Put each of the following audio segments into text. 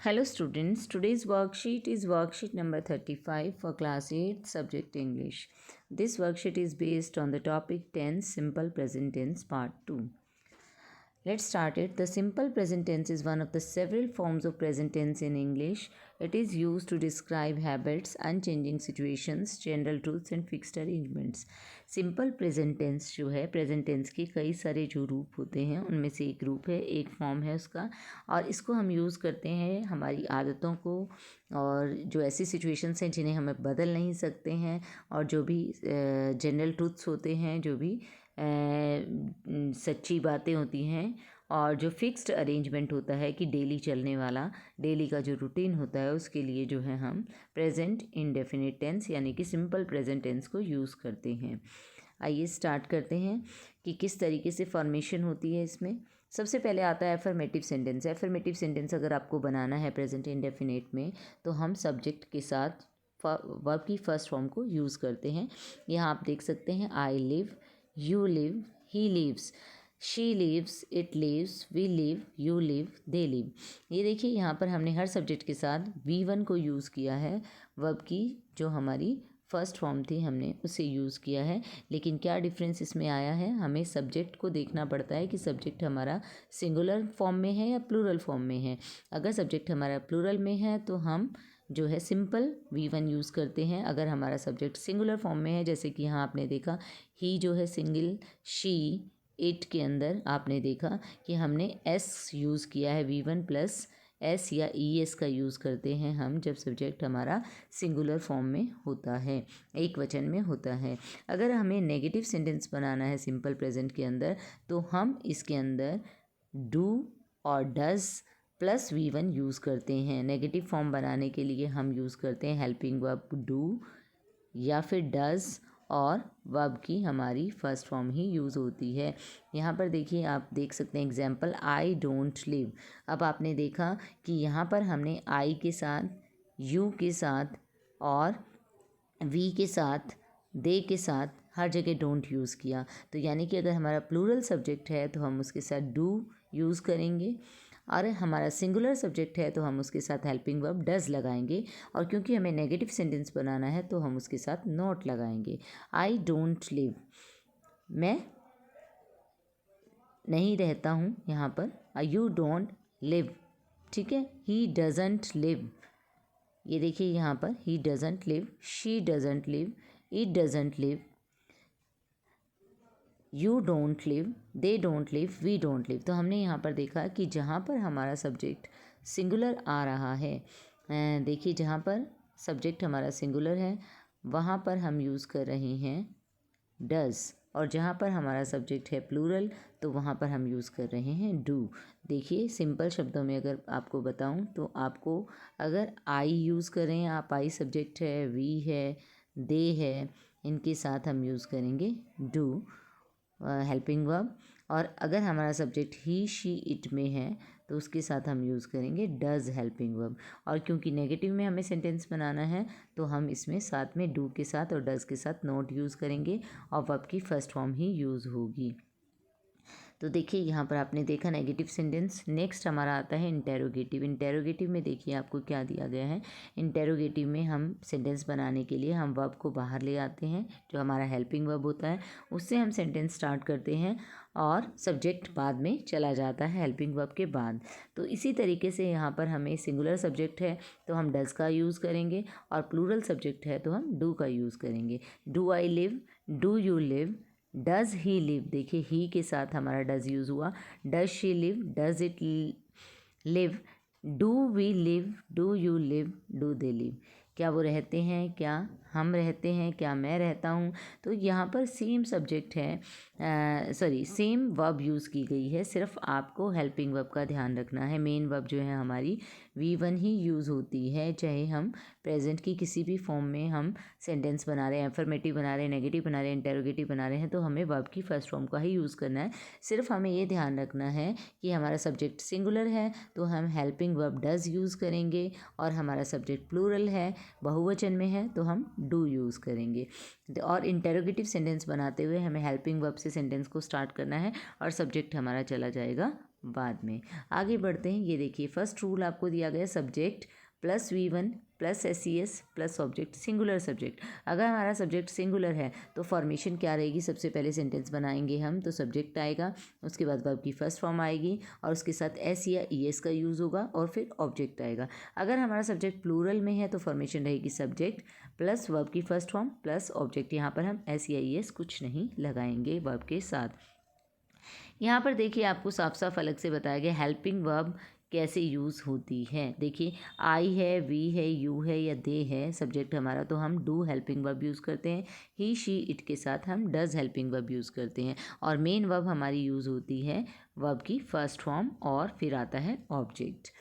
Hello students, today's worksheet is worksheet number 35 for class 8 subject English. This worksheet is based on the topic 10 simple present tense part 2. Let's start it. The simple present tense is one of the several forms of present tense in English. It is used to describe habits, unchanging situations, general truths and fixed arrangements. Simple present tense जो है, present tense के कई सारे जो रूप होते हैं उनमें से एक रूप है, एक फॉर्म है उसका, और इसको हम यूज़ करते हैं हमारी आदतों को और जो ऐसी सिचुएशंस हैं जिन्हें हमें बदल नहीं सकते हैं, और जो भी जनरल ट्रूथ्स होते हैं, जो भी सच्ची बातें होती हैं, और जो फिक्स्ड अरेंजमेंट होता है कि डेली चलने वाला, डेली का जो रूटीन होता है उसके लिए जो है हम प्रेजेंट इंडेफिनिट टेंस यानी कि सिंपल प्रेजेंट टेंस को यूज़ करते हैं। आइए स्टार्ट करते हैं कि किस तरीके से फॉर्मेशन होती है इसमें। सबसे पहले आता है एफर्मेटिव सेंटेंस। एफर्मेटिव सेंटेंस अगर आपको बनाना है प्रेजेंट इंडेफिनिट में तो हम सब्जेक्ट के साथ वर्ब की फर्स्ट फॉर्म को यूज़ करते हैं। यहाँ आप देख सकते हैं I live, you live, he lives, she lives, it lives, we live, you live, they live। ये देखिए यहाँ पर हमने हर सब्जेक्ट के साथ V1 को यूज़ किया है, वर्ब की जो हमारी फर्स्ट फॉर्म थी हमने उसे यूज़ किया है। लेकिन क्या डिफरेंस इसमें आया है, हमें सब्जेक्ट को देखना पड़ता है कि सब्जेक्ट हमारा सिंगुलर फॉर्म में है या प्लूरल फॉर्म में है। अगर सब्जेक्ट हमारा प्लूरल में है तो हम जो है सिंपल V1 यूज़ करते हैं। अगर हमारा सब्जेक्ट सिंगुलर फॉर्म में है, जैसे कि यहाँ आपने देखा ही जो है सिंगल, शी, इट के अंदर आपने देखा कि हमने एस यूज़ किया है, V1 प्लस एस या ES का यूज़ करते हैं हम जब सब्जेक्ट हमारा सिंगुलर फॉर्म में होता है, एक वचन में होता है। अगर हमें नेगेटिव सेंटेंस बनाना है सिंपल प्रेजेंट के अंदर तो हम इसके अंदर डू और डज़ प्लस V1 यूज़ करते हैं। नेगेटिव फॉर्म बनाने के लिए हम यूज़ करते हैं हेल्पिंग वर्ब डू या फिर डज़, और वर्ब की हमारी फर्स्ट फॉर्म ही यूज़ होती है। यहाँ पर देखिए, आप देख सकते हैं एग्जाम्पल आई डोंट लिव। अब आपने देखा कि यहाँ पर हमने आई के साथ, यू के साथ और वी के साथ, दे के साथ हर जगह डोंट यूज़ किया। तो यानी कि अगर हमारा प्लूरल सब्जेक्ट है तो हम उसके साथ डू यूज़ करेंगे, और हमारा सिंगुलर सब्जेक्ट है तो हम उसके साथ हेल्पिंग वर्ब डज़ लगाएंगे, और क्योंकि हमें नेगेटिव सेंटेंस बनाना है तो हम उसके साथ नॉट लगाएंगे। आई डोंट लिव, मैं नहीं रहता हूँ यहाँ पर, यू डोंट लिव, ठीक है। ही डजंट लिव, ये देखिए यहाँ पर he doesn't live, she doesn't live, it doesn't live, you don't live, they don't live, we don't live. तो हमने यहाँ पर देखा कि जहाँ पर हमारा सब्जेक्ट सिंगुलर आ रहा है, देखिए जहाँ पर सब्जेक्ट हमारा सिंगुलर है वहाँ पर हम यूज़ कर रहे हैं डज़, और जहाँ पर हमारा सब्जेक्ट है प्लूरल तो वहाँ पर हम यूज़ कर रहे हैं डू। देखिए सिंपल शब्दों में अगर आपको बताऊँ तो आपको अगर आई यूज़ करें, आप आई सब्जेक्ट है, वी है, दे है, इनके साथ हम यूज़ करेंगे डू हेल्पिंग वर्ब, और अगर हमारा सब्जेक्ट ही, शी, इट में है तो उसके साथ हम यूज़ करेंगे डज़ हेल्पिंग वर्ब। और क्योंकि नेगेटिव में हमें सेंटेंस बनाना है तो हम इसमें साथ में डू के साथ और डज़ के साथ नॉट यूज़ करेंगे और वर्ब की फर्स्ट फॉर्म ही यूज़ होगी। तो देखिए यहाँ पर आपने देखा नेगेटिव सेंटेंस। नेक्स्ट हमारा आता है इंटेरोगेटिव। इंटेरोगेटिव में देखिए आपको क्या दिया गया है। इंटेरोगेटिव में हम सेंटेंस बनाने के लिए हम वर्ब को बाहर ले आते हैं, जो हमारा हेल्पिंग वर्ब होता है उससे हम सेंटेंस स्टार्ट करते हैं और सब्जेक्ट बाद में चला जाता है हेल्पिंग वर्ब के बाद। तो इसी तरीके से यहाँ पर हमें सिंगुलर सब्जेक्ट है तो हम डज़ का यूज़ करेंगे, और प्लूरल सब्जेक्ट है तो हम डू का यूज़ करेंगे। Do I live, do you live, does he live, देखिए ही के साथ हमारा डज़ यूज़ हुआ। Does she live, does it live, do we live, do you live, do they live. क्या वो रहते हैं, क्या हम रहते हैं, क्या मैं रहता हूँ। तो यहाँ पर सेम सब्जेक्ट है, सेम वर्ब यूज़ की गई है, सिर्फ आपको हेल्पिंग वर्ब का ध्यान रखना है। मेन वर्ब जो है हमारी V1 ही यूज़ होती है, चाहे हम प्रेजेंट की किसी भी फॉर्म में हम सेंटेंस बना रहे हैं, एफर्मेटिव बना रहे हैं, नेगेटिव बना रहे हैं, इंटेरोगेटिव बना रहे हैं, तो हमें वर्ब की फर्स्ट फॉर्म का ही यूज़ करना है। सिर्फ हमें ये ध्यान रखना है कि हमारा सब्जेक्ट सिंगुलर है तो हम हेल्पिंग वर्ब डज़ यूज़ करेंगे, और हमारा सब्जेक्ट प्लूरल है, बहुवचन में है, तो हम डू यूज़ करेंगे। और इंटेरोगेटिव सेंटेंस बनाते हुए हमें हेल्पिंग वर्ब से सेंटेंस को स्टार्ट करना है और सब्जेक्ट हमारा चला जाएगा बाद में। आगे बढ़ते हैं। ये देखिए फर्स्ट रूल आपको दिया गया, subject plus V1 plus SES plus object singular subject. अगर हमारा सब्जेक्ट सिंगुलर है तो फॉर्मेशन क्या रहेगी, सबसे पहले सेंटेंस बनाएंगे हम तो सब्जेक्ट आएगा, उसके बाद वर्ब की फर्स्ट फॉर्म आएगी और उसके साथ S या ES का यूज़ होगा और फिर ऑब्जेक्ट आएगा। अगर हमारा सब्जेक्ट प्लूरल में है तो फॉर्मेशन रहेगी सब्जेक्ट प्लस वर्ब की फर्स्ट फॉर्म प्लस ऑब्जेक्ट। यहाँ पर हम S या ES कुछ नहीं लगाएंगे वर्ब के साथ। यहाँ पर देखिए आपको साफ साफ अलग से बताया गया हेल्पिंग वर्ब कैसे यूज़ होती है। देखिए आई है, वी है, यू है या दे है सब्जेक्ट हमारा, तो हम डू हेल्पिंग वर्ब यूज़ करते हैं। ही शी इट के साथ हम डज हेल्पिंग वर्ब यूज़ करते हैं। और मेन वर्ब हमारी यूज़ होती है वर्ब की फर्स्ट फॉर्म और फिर आता है ऑब्जेक्ट।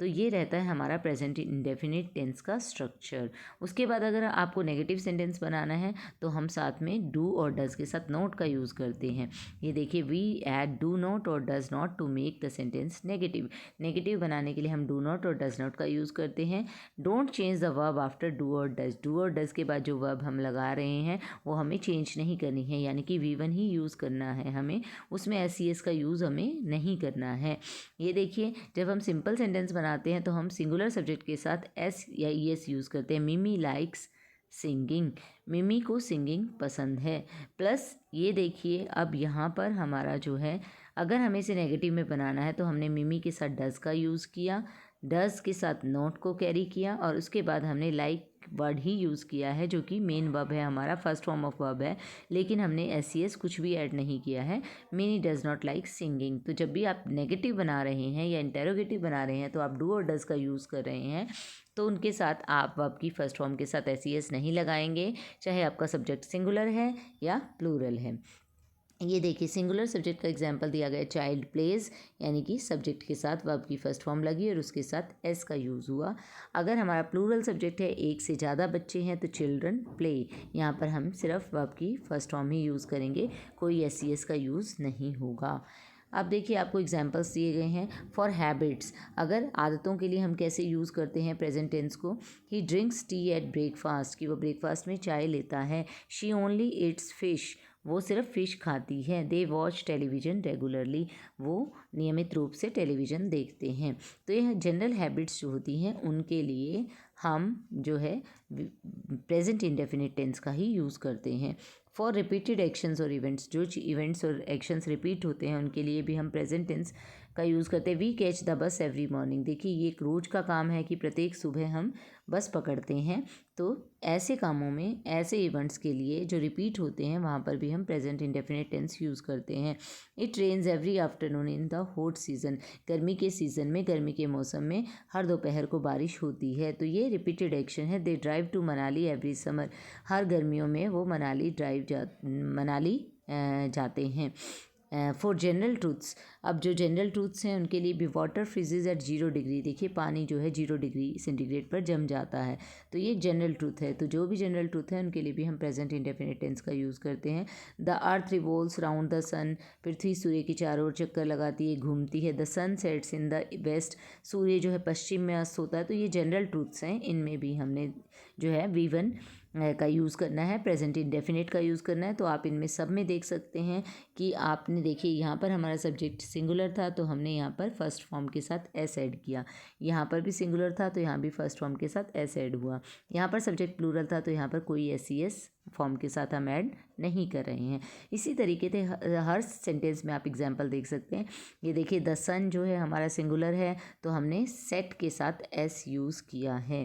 तो ये रहता है हमारा प्रेजेंट इंडेफिनिट टेंस का स्ट्रक्चर। उसके बाद अगर आपको नेगेटिव सेंटेंस बनाना है तो हम साथ में डू और डज के साथ नॉट का यूज़ करते हैं। ये देखिए वी ऐड डू नॉट और does not to make the sentence negative. Negative बनाने के लिए हम डू नॉट और डज नॉट का यूज़ करते हैं। Don't change the verb after do और डज। डू और डज के बाद जो वर्ब हम लगा रहे हैं वो हमें चेंज नहीं करनी है, यानी कि V1 ही यूज़ करना है हमें, उसमें SES का यूज़ हमें नहीं करना है। ये देखिए जब हम सिंपल सेंटेंस बनाते हैं तो हम सिंगुलर सब्जेक्ट के साथ S या ES यूज़ करते हैं। मिमी लाइक्स सिंगिंग, मिमी को सिंगिंग पसंद है। प्लस ये देखिए अब यहाँ पर हमारा जो है, अगर हमें इसे नेगेटिव में बनाना है तो हमने मिमी के साथ डज का यूज़ किया, डज के साथ नोट को कैरी किया और उसके बाद हमने लाइक वर्ड ही यूज़ किया है जो कि मेन वर्ब है हमारा, फर्स्ट फॉर्म ऑफ वर्ब है, लेकिन हमने SES कुछ भी ऐड नहीं किया है। Mini does not like singing. तो जब भी आप नेगेटिव बना रहे हैं या इंटेरोगेटिव बना रहे हैं तो आप डू और डज का यूज़ कर रहे हैं, तो उनके साथ आप वर्ब की फर्स्ट फॉर्म के साथ SES नहीं लगाएंगे, चाहे आपका सब्जेक्ट सिंगुलर है या प्लूरल है। ये देखिए सिंगुलर सब्जेक्ट का एग्जांपल दिया गया चाइल्ड प्लेज, यानी कि सब्जेक्ट के साथ वर्ब की फर्स्ट फॉर्म लगी और उसके साथ S का यूज़ हुआ। अगर हमारा प्लूरल सब्जेक्ट है, एक से ज़्यादा बच्चे हैं, तो चिल्ड्रन प्ले, यहाँ पर हम सिर्फ वर्ब की फर्स्ट फॉर्म ही यूज़ करेंगे, कोई SES का यूज़ नहीं होगा। अब देखिए आपको एग्जांपल्स दिए गए हैं फॉर हैबिट्स। अगर आदतों के लिए हम कैसे यूज़ करते हैं प्रेजेंट टेंस को, he drinks tea at breakfast, कि वो ब्रेकफास्ट में चाय लेता है। शी ओनली ईट्स फिश, वो सिर्फ फ़िश खाती है। दे वॉच टेलीविज़न रेगुलरली, वो नियमित रूप से टेलीविज़न देखते हैं। तो यह जनरल हैबिट्स जो होती हैं उनके लिए हम जो है प्रेजेंट इंडेफिनिट टेंस का ही यूज़ करते हैं। फॉर रिपीटेड एक्शंस और इवेंट्स, जो इवेंट्स और एक्शंस रिपीट होते हैं उनके लिए भी हम प्रेजेंट टेंस का यूज़ करते हैं। We catch the bus every morning, देखिए ये एक रोज़ का काम है कि प्रत्येक सुबह हम बस पकड़ते हैं। तो ऐसे कामों में, ऐसे इवेंट्स के लिए जो रिपीट होते हैं वहाँ पर भी हम प्रेजेंट इंडेफिनिट टेंस यूज़ करते हैं। It rains every afternoon in the hot season, गर्मी के सीज़न में, गर्मी के मौसम में हर दोपहर को बारिश होती है। तो ये रिपीटेड एक्शन है। They drive to Manali every summer, हर गर्मियों में वो मनाली जाते हैं। फॉर जनरल ट्रूथ्स, अब जो जनरल ट्रूथ्स हैं उनके लिए भी, वाटर फ्रीजेज एट 0 डिग्री, देखिए पानी जो है 0 डिग्री सेंटीग्रेड पर जम जाता है, तो ये जनरल ट्रूथ है। तो जो भी जनरल ट्रूथ है उनके लिए भी हम प्रेजेंट इंडेफिनिट टेंस का यूज़ करते हैं। The earth revolves round the sun, पृथ्वी सूर्य के चारों ओर चक्कर लगाती है, घूमती है। The sun sets in the west, सूर्य जो है पश्चिम में अस्त होता है। तो ये जनरल ट्रूथ्स हैं, इनमें भी हमने जो है V1 का यूज़ करना है, प्रेजेंट इंडेफिनिट का यूज़ करना है। तो आप इनमें सब में देख सकते हैं कि आपने देखिए यहाँ पर हमारा सब्जेक्ट सिंगुलर था तो हमने यहाँ पर फर्स्ट फॉर्म के साथ S ऐड किया, यहाँ पर भी सिंगुलर था तो यहाँ भी फर्स्ट फॉर्म के साथ S ऐड हुआ। यहाँ पर सब्जेक्ट प्लूरल था तो यहाँ पर कोई SES फॉर्म के साथ हम ऐड नहीं कर रहे हैं। इसी तरीके से हर सेंटेंस में आप एग्जाम्पल देख सकते हैं। ये देखिए द सन जो है हमारा सिंगुलर है तो हमने सेट के साथ S यूज़ किया है।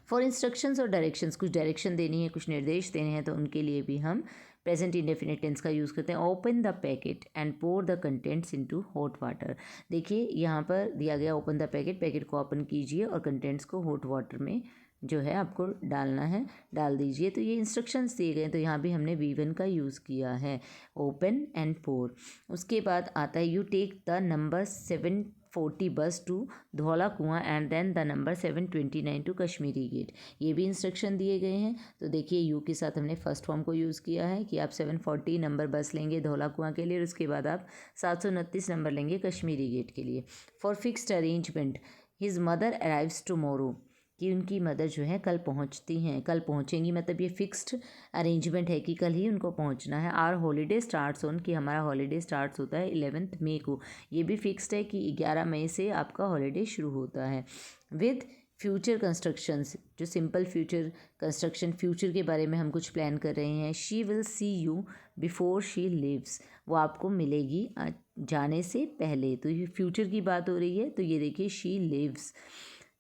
फॉर इंस्ट्रक्शंस और डायरेक्शंस, कुछ डायरेक्शन देनी है, कुछ निर्देश देने हैं, तो उनके लिए भी हम प्रेजेंट इंडेफिनिट टेंस का यूज़ करते हैं। Open the packet and pour the contents into hot water, देखिए यहाँ पर दिया गया ओपन द पैकेट, पैकेट को ओपन कीजिए और कंटेंट्स को हॉट वाटर में जो है आपको डालना है, डाल दीजिए। तो ये इंस्ट्रक्शंस दिए गए हैं, तो यहाँ भी हमने V1 का यूज़ किया है, ओपन एंड पोर। उसके बाद आता है यू टेक द नंबर 740 बस to Dhaula Kuan and then the number 729 to Kashmiri Gate, ये भी इंस्ट्रक्शन दिए गए हैं। तो देखिए यू के साथ हमने फर्स्ट फॉर्म को यूज़ किया है कि आप 740 नंबर बस लेंगे धौला कुआं के लिए और उसके बाद आप 729 नंबर लेंगे कश्मीरी गेट के लिए। For fixed arrangement, his mother arrives tomorrow, कि उनकी मदर जो है कल पहुंचती हैं, कल पहुंचेंगी, मतलब ये फिक्स्ड अरेंजमेंट है कि कल ही उनको पहुंचना है। आर हॉलीडे स्टार्ट्स ऑन, कि हमारा हॉलीडे स्टार्ट्स होता है 11 मई को, ये भी फिक्स्ड है कि 11 मई से आपका हॉलीडे शुरू होता है। विद फ्यूचर कंस्ट्रक्शंस, जो सिंपल फ्यूचर कंस्ट्रक्शन, फ्यूचर के बारे में हम कुछ प्लान कर रहे हैं। She will see you before she lives, वो आपको मिलेगी जाने से पहले, तो ये फ्यूचर की बात हो रही है। तो ये देखिए शी लिव्स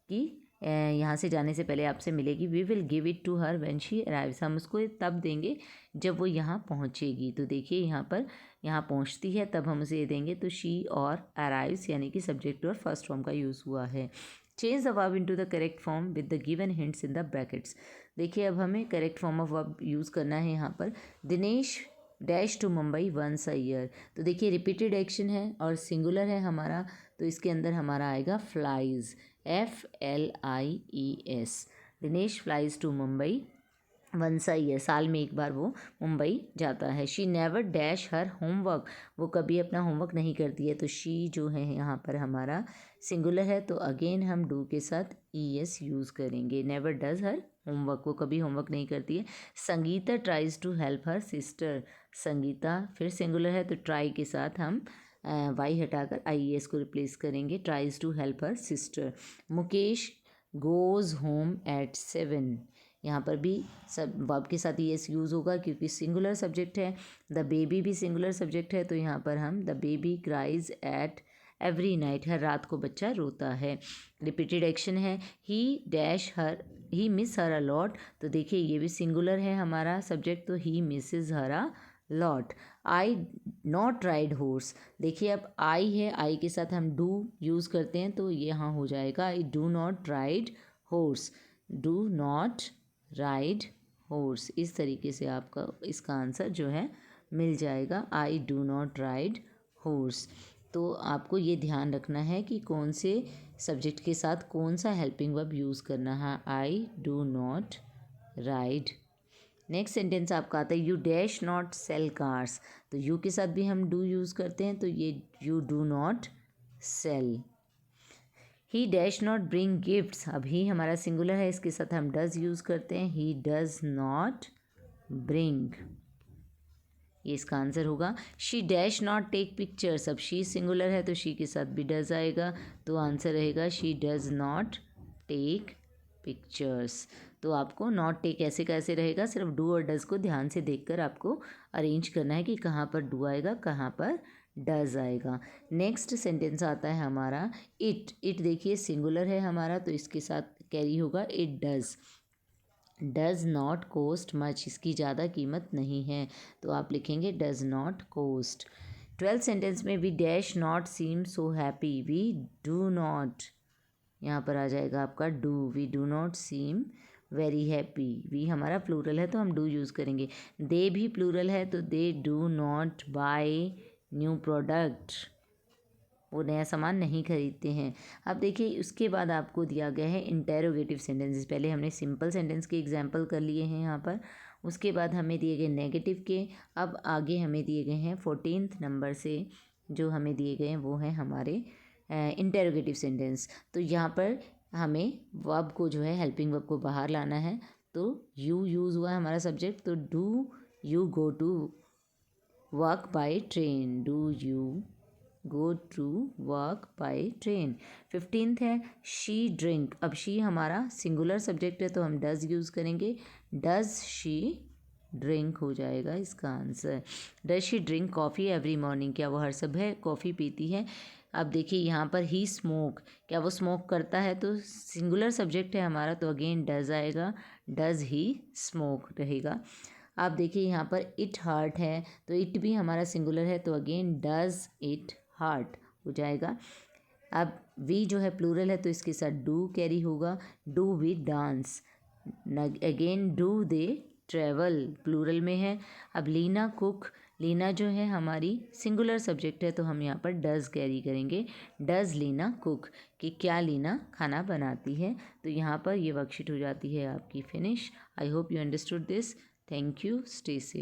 कि यहाँ से जाने से पहले आपसे मिलेगी। We will give it to her when she arrives, हम उसको तब देंगे जब वो यहाँ पहुँचेगी। तो देखिए यहाँ पर यहाँ पहुँचती है तब हम उसे ये देंगे। तो शी और अराइव्स यानी कि सब्जेक्ट और फर्स्ट फॉर्म का यूज़ हुआ है। Change the verb into the correct form with the given hints in the brackets. देखिए अब हमें correct form of verb use करना है यहाँ पर। Dinesh dash to Mumbai once a year, तो देखिए रिपीटेड एक्शन है और सिंगुलर है हमारा, तो इसके अंदर हमारा आएगा flies, FLIES। Dinesh flies to Mumbai once a year, साल में एक बार वो मुंबई जाता है। She never dash her homework, वो कभी अपना होमवर्क नहीं करती है। तो शी जो है यहाँ पर हमारा सिंगुलर है, तो अगेन हम डू के साथ ES यूज़ करेंगे। नेवर डज हर होमवर्क, वो कभी होमवर्क नहीं करती है। Sangeeta tries to help her sister, Sangeeta फिर सिंगुलर है, तो ट्राई के साथ हम वाई हटाकर IES को रिप्लेस करेंगे। Tries to help her sister. Mukesh goes home at 7, यहाँ पर भी सब वर्ब के साथ ES यूज़ होगा क्योंकि सिंगुलर सब्जेक्ट है। द बेबी भी सिंगुलर सब्जेक्ट है, तो यहाँ पर हम the baby cries at every night, हर रात को बच्चा रोता है। रिपीटेड एक्शन है। He dash her, he miss her a lot, तो देखिए ये भी सिंगुलर है हमारा सब्जेक्ट, तो he misses her a lot. I not ride horse, देखिए अब आई है, आई के साथ हम डू यूज़ करते हैं, तो ये यहाँ हो जाएगा आई do not ride horse, do not ride horse. इस तरीके से आपका इसका आंसर जो है मिल जाएगा, आई डू नॉट राइड हॉर्स। तो आपको ये ध्यान रखना है कि कौन से सब्जेक्ट के साथ कौन सा हेल्पिंग वर्ब यूज़ करना है। I do not ride. Next sentence आपका आता है you dash not sell cars, तो यू के साथ भी हम डू यूज़ करते हैं, तो ये you do not sell. He dash not bring gifts, अब ही हमारा सिंगुलर है, इसके साथ हम डज यूज़ करते हैं। ही डज नॉट ब्रिंग, ये इसका आंसर होगा। She dash not take pictures, अब शी सिंगुलर है तो शी के साथ भी डज आएगा, तो आंसर रहेगा she does not take pictures. तो आपको नॉट टेक ऐसे कैसे रहेगा, सिर्फ डू और डज को ध्यान से देखकर आपको अरेंज करना है कि कहाँ पर डू आएगा कहाँ पर डज आएगा। नेक्स्ट सेंटेंस आता है हमारा इट। इट देखिए सिंगुलर है हमारा, तो इसके साथ कैरी होगा it does. Does not cost much, इसकी ज़्यादा कीमत नहीं है, तो आप लिखेंगे does not cost. 12th sentence में we dash not seem so happy, we do not, यहाँ पर आ जाएगा आपका do. We do not seem very happy, we हमारा प्लूरल है तो हम डू यूज़ करेंगे। दे भी प्लूरल है, तो they do not buy new product, वो नया सामान नहीं खरीदते हैं। अब देखिए उसके बाद आपको दिया गया है इंटेरोगेटिव सेंटेंसेस। पहले हमने सिंपल सेंटेंस के एग्जाम्पल कर लिए हैं यहाँ पर, उसके बाद हमें दिए गए नेगेटिव के। अब आगे हमें दिए गए हैं 14th नंबर से जो हमें दिए गए हैं वो हैं हमारे इंटेरोगेटिव सेंटेंस। तो यहाँ पर हमें वर्ब को जो है हेल्पिंग वर्ब को बाहर लाना है, तो यू यूज़ हुआ है हमारा सब्जेक्ट, तो do you go to work by train, do you go to work by train. 15th है शी ड्रिंक, अब शी हमारा सिंगुलर सब्जेक्ट है तो हम डज यूज़ करेंगे, डज शी ड्रिंक हो जाएगा इसका आंसर। Does she drink coffee every morning, क्या वो हर सुबह कॉफ़ी पीती है। अब देखिए यहाँ पर ही स्मोक, क्या वो स्मोक करता है, तो सिंगुलर सब्जेक्ट है हमारा, तो अगेन डज आएगा, डज ही स्मोक रहेगा। आप देखिए यहाँ पर इट हर्ट है, तो इट भी हमारा सिंगुलर है, तो अगेन डज इट हार्ट हो जाएगा। अब वी जो है प्लूरल है तो इसके साथ डू कैरी होगा, do we dance, again do they travel plural में है। अब लीना कुक, लीना जो है हमारी सिंगुलर सब्जेक्ट है तो हम यहाँ पर डज कैरी करेंगे, डज लीना कुक, कि क्या लीना खाना बनाती है। तो यहाँ पर ये वर्कशीट हो जाती है आपकी finish. I hope you understood this. Thank you, stay safe.